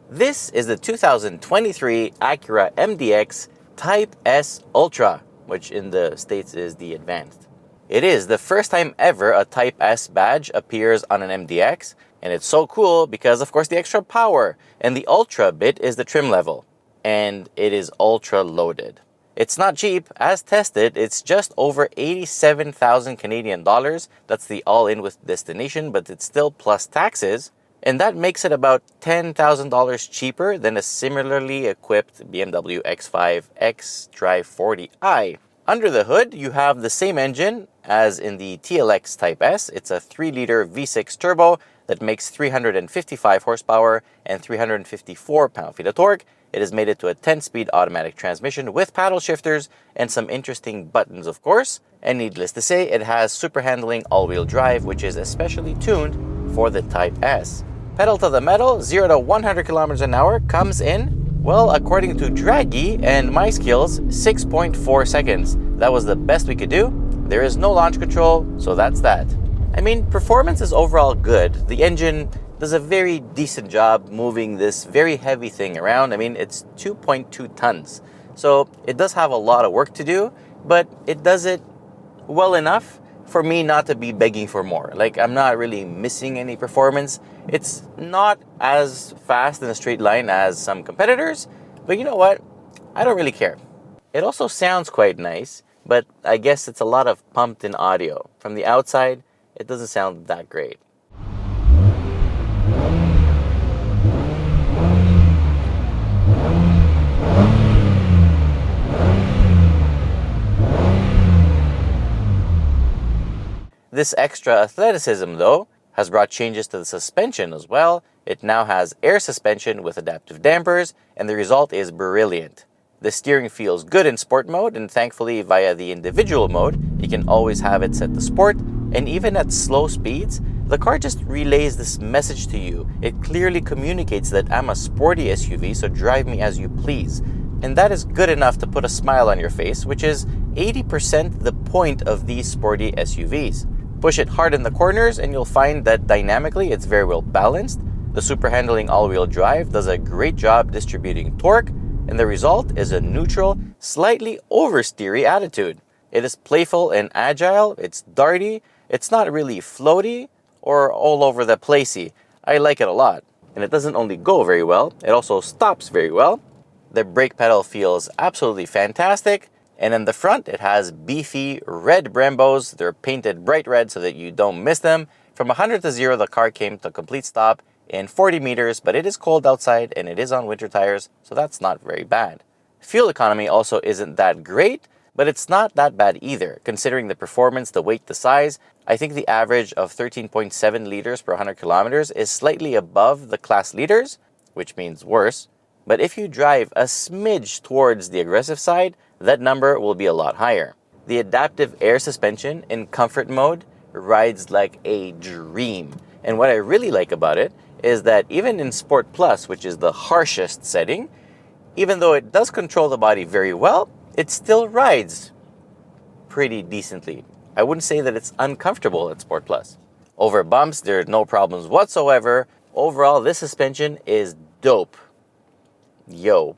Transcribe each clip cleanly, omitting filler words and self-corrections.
This is the 2023 Acura MDX Type S Ultra, which in the States is the Advanced. It is the first time ever a Type S badge appears on an MDX, and it's so cool because of course the extra power, and the Ultra bit is the trim level, and it is ultra loaded. It's not cheap. As tested, it's just over 87,000 Canadian dollars. That's the all-in with destination, but it's still plus taxes. And that makes it about $10,000 cheaper than a similarly equipped BMW X5 xDrive 40i. Under the hood, you have the same engine as in the TLX Type S. It's a 3-liter V6 turbo that makes 355 horsepower and 354 pound-feet of torque. It has made it to a 10-speed automatic transmission with paddle shifters and some interesting buttons, of course. And needless to say, it has super handling all-wheel drive, which is especially tuned for the Type S. Pedal to the metal, 0 to 100 kilometers an hour comes in, well, according to Dragy and my skills, 6.4 seconds. That was the best we could do. There is no launch control, so that's that. I mean, performance is overall good. The engine does a very decent job moving this very heavy thing around. I mean, it's 2.2 tons. So it does have a lot of work to do, but it does it well enough for me not to be begging for more. Like, I'm not really missing any performance. It's not as fast in a straight line as some competitors, but you know what? I don't really care. It also sounds quite nice, but I guess it's a lot of pumped-in audio. From the outside, it doesn't sound that great. This extra athleticism, though, has brought changes to the suspension as well. It now has air suspension with adaptive dampers, and the result is brilliant. The steering feels good in sport mode, and thankfully via the individual mode, you can always have it set to sport, and even at slow speeds, the car just relays this message to you. It clearly communicates that I'm a sporty SUV, so drive me as you please. And that is good enough to put a smile on your face, which is 80% the point of these sporty SUVs. Push it hard in the corners and you'll find that dynamically it's very well balanced. The super handling all-wheel drive does a great job distributing torque, and the result is a neutral, slightly oversteery attitude. It is playful and agile, it's darty, it's not really floaty or all over the placey. I like it a lot. And it doesn't only go very well, it also stops very well. The brake pedal feels absolutely fantastic. And in the front, it has beefy red Brembos. They're painted bright red so that you don't miss them. From 100 to 0, the car came to a complete stop in 40 meters, but it is cold outside and it is on winter tires, so that's not very bad. Fuel economy also isn't that great, but it's not that bad either. Considering the performance, the weight, the size, I think the average of 13.7 liters per 100 kilometers is slightly above the class leaders, which means worse. But if you drive a smidge towards the aggressive side, that number will be a lot higher. The adaptive air suspension in comfort mode rides like a dream. And what I really like about it is that even in Sport Plus, which is the harshest setting, even though it does control the body very well, it still rides pretty decently. I wouldn't say that it's uncomfortable at Sport Plus. Over bumps, there are no problems whatsoever. Overall, this suspension is dope. Yo.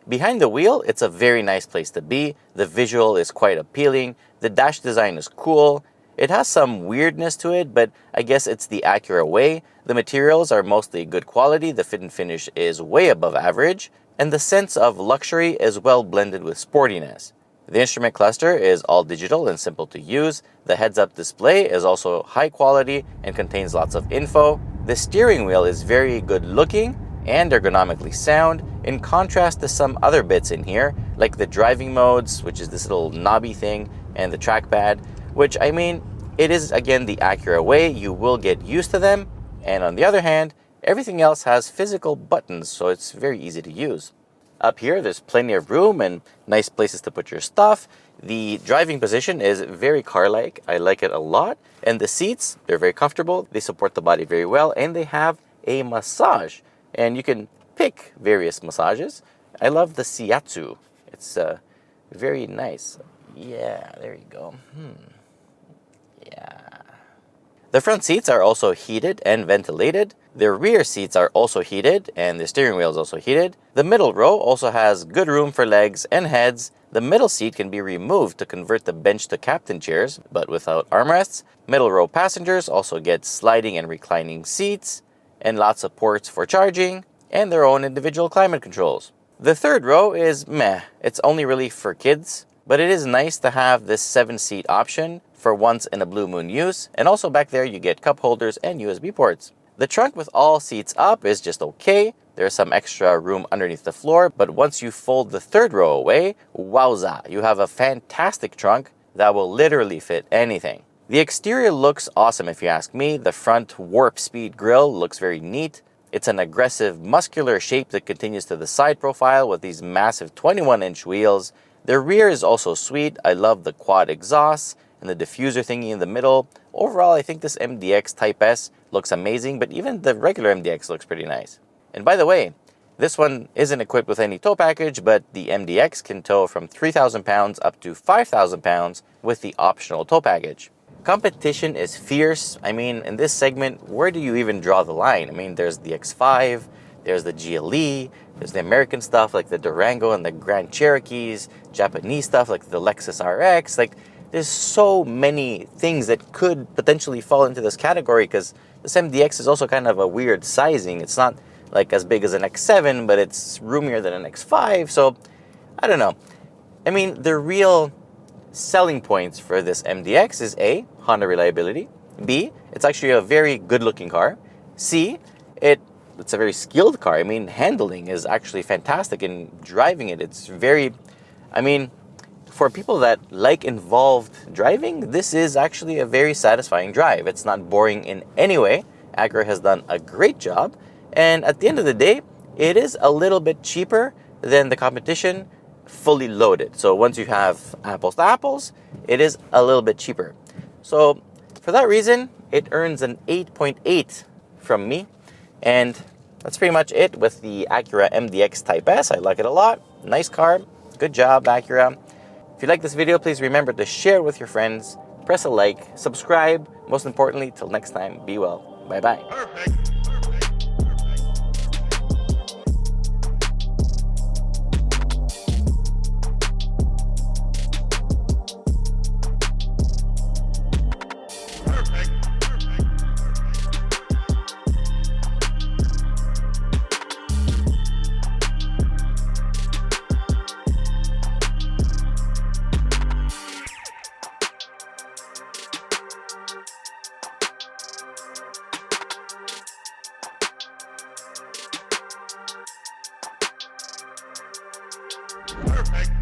Behind the wheel, it's a very nice place to be. The visual is quite appealing. The dash design is cool. It has some weirdness to it, but I guess it's the Acura way. The materials are mostly good quality. The fit and finish is way above average. And the sense of luxury is well blended with sportiness. The instrument cluster is all digital and simple to use. The heads-up display is also high quality and contains lots of info. The steering wheel is very good looking and ergonomically sound, in contrast to some other bits in here, like the driving modes, which is this little knobby thing, and the trackpad, which, I mean, it is again the Acura way. You will get used to them, and on the other hand, everything else has physical buttons, so it's very easy to use. Up here, there's plenty of room and nice places to put your stuff. The driving position is very car-like. I like it a lot. And the seats, they're very comfortable. They support the body very well, and they have a massage. And you can pick various massages. I love the Shiatsu. It's very nice. Yeah, there you go. Yeah. The front seats are also heated and ventilated. The rear seats are also heated, and the steering wheel is also heated. The middle row also has good room for legs and heads. The middle seat can be removed to convert the bench to captain chairs, but without armrests. Middle row passengers also get sliding and reclining seats, and lots of ports for charging, and their own individual climate controls. The third row is meh. It's only really for kids, but it is nice to have this 7-seat option for once in a blue moon use, and also back there you get cup holders and USB ports. The trunk with all seats up is just okay. There's some extra room underneath the floor, but once you fold the third row away, wowza, you have a fantastic trunk that will literally fit anything. The exterior looks awesome if you ask me. The front warp speed grille looks very neat. It's an aggressive, muscular shape that continues to the side profile with these massive 21-inch wheels. The rear is also sweet. I love the quad exhaust and the diffuser thingy in the middle. Overall, I think this MDX Type S looks amazing, but even the regular MDX looks pretty nice. And by the way, this one isn't equipped with any tow package, but the MDX can tow from 3,000 pounds up to 5,000 pounds with the optional tow package. Competition is fierce. I mean, in this segment, where do you even draw the line? I mean, there's the X5, there's the GLE, there's the American stuff like the Durango and the Grand Cherokees, Japanese stuff like the Lexus RX. Like, there's so many things that could potentially fall into this category because this MDX is also kind of a weird sizing. It's not like as big as an X7, but it's roomier than an X5. So, I don't know. I mean, the real selling points for this MDX is A, Honda reliability. B, it's actually a very good looking car. C, it's a very skilled car. I mean, handling is actually fantastic in driving it. It's very, I mean, for people that like involved driving, this is actually a very satisfying drive. It's not boring in any way. Acura has done a great job. And at the end of the day, it is a little bit cheaper than the competition fully loaded. So once you have apples to apples, it is a little bit cheaper. So for that reason, it earns an 8.8 from me. And that's pretty much it with the Acura MDX Type S. I like it a lot. Nice car. Good job, Acura. If you like this video, please remember to share it with your friends, press a like, subscribe. Most importantly, till next time, be well. Bye-bye. Perfect. Perfect.